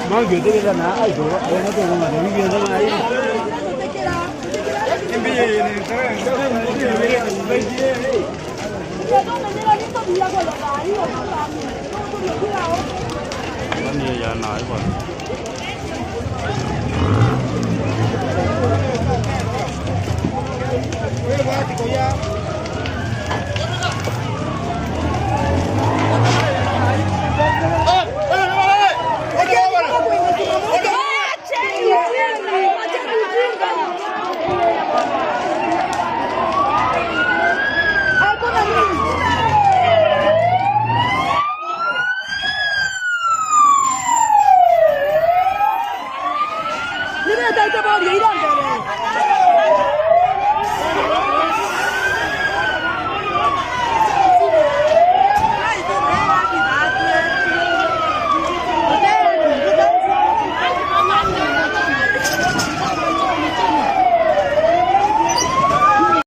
Mau gitu kita nak, itu, ada tu orang ada video sama ini. Ini ya naik pun. Mira, está este boli,